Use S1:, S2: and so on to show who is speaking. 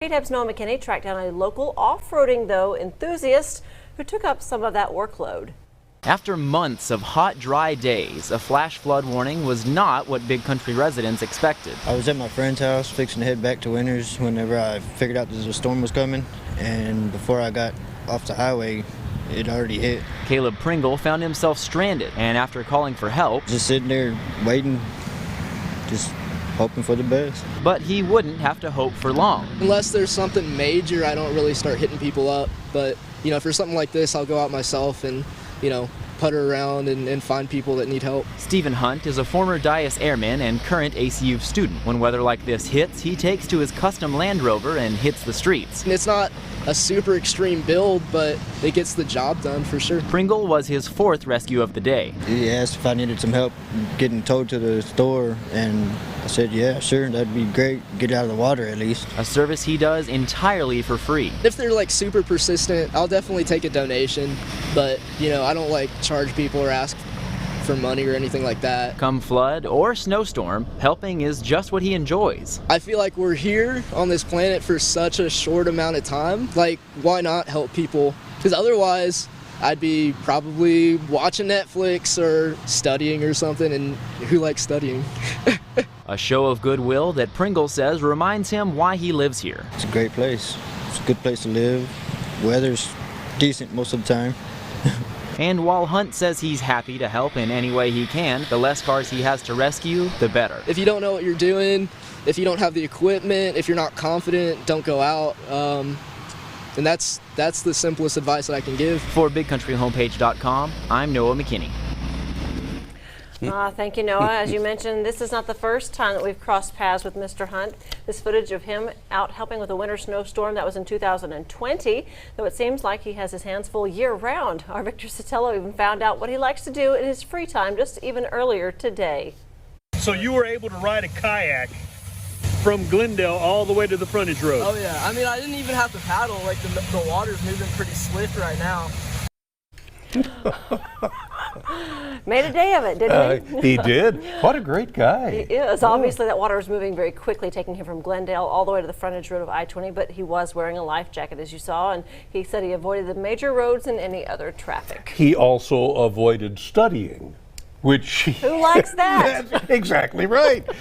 S1: KTAB's Noah McKinney tracked down a local off-roading enthusiast who took up some of that workload.
S2: After months of hot, dry days, a flash flood warning was not what Big Country residents expected.
S3: I was at my friend's house fixing to head back to Winters whenever I figured out that a storm was coming, and before I got off the highway, it already hit.
S2: Caleb Pringle found himself stranded, and after calling for help,
S3: Just sitting there waiting, just hoping for the best.
S2: But he wouldn't have to hope for long.
S4: Unless there's something major, I don't really start hitting people up. But, for something like this, I'll go out myself and, putter around and find people that need help.
S2: Stephen Hunt is a former Dias airman and current ACU student. When weather like this hits, he takes to his custom Land Rover and hits the streets.
S4: And it's not a super extreme build, but it gets the job done for sure.
S2: Pringle was his fourth rescue of the day.
S3: He asked if I needed some help getting towed to the store, and I said, yeah, sure, that'd be great. Get out of the water at least.
S2: A service he does entirely for free.
S4: If they're super persistent, I'll definitely take a donation, but I don't charge people or ask for money or anything like that.
S2: Come flood or snowstorm, helping is just what he enjoys.
S4: I feel like we're here on this planet for such a short amount of time. Why not help people? Because otherwise, I'd be probably watching Netflix or studying or something, and who likes studying?
S2: A show of goodwill that Pringle says reminds him why he lives here.
S3: It's a great place. It's a good place to live. Weather's decent most of the time.
S2: And while Hunt says he's happy to help in any way he can, the less cars he has to rescue, the better.
S4: If you don't know what you're doing, if you don't have the equipment, if you're not confident, don't go out. And that's the simplest advice that I can give.
S2: For BigCountryHomepage.com, I'm Noah McKinney.
S1: Thank you, Noah. As you mentioned, this is not the first time that we've crossed paths with Mr. Hunt. This footage of him out helping with a winter snowstorm, that was in 2020, though it seems like he has his hands full year-round. Our Victor Sotelo even found out what he likes to do in his free time just even earlier today.
S5: So you were able to ride a kayak from Glendale all the way to the frontage road?
S4: Oh yeah, I didn't even have to paddle. The water's moving pretty swift right now.
S1: Made a day of it, didn't he?
S6: He did. What a great guy.
S1: He is. Obviously, that water is moving very quickly, taking him from Glendale all the way to the frontage road of I-20, but he was wearing a life jacket, as you saw, and he said he avoided the major roads and any other traffic.
S6: He also avoided studying, which...
S1: Who likes that?
S6: That's exactly right.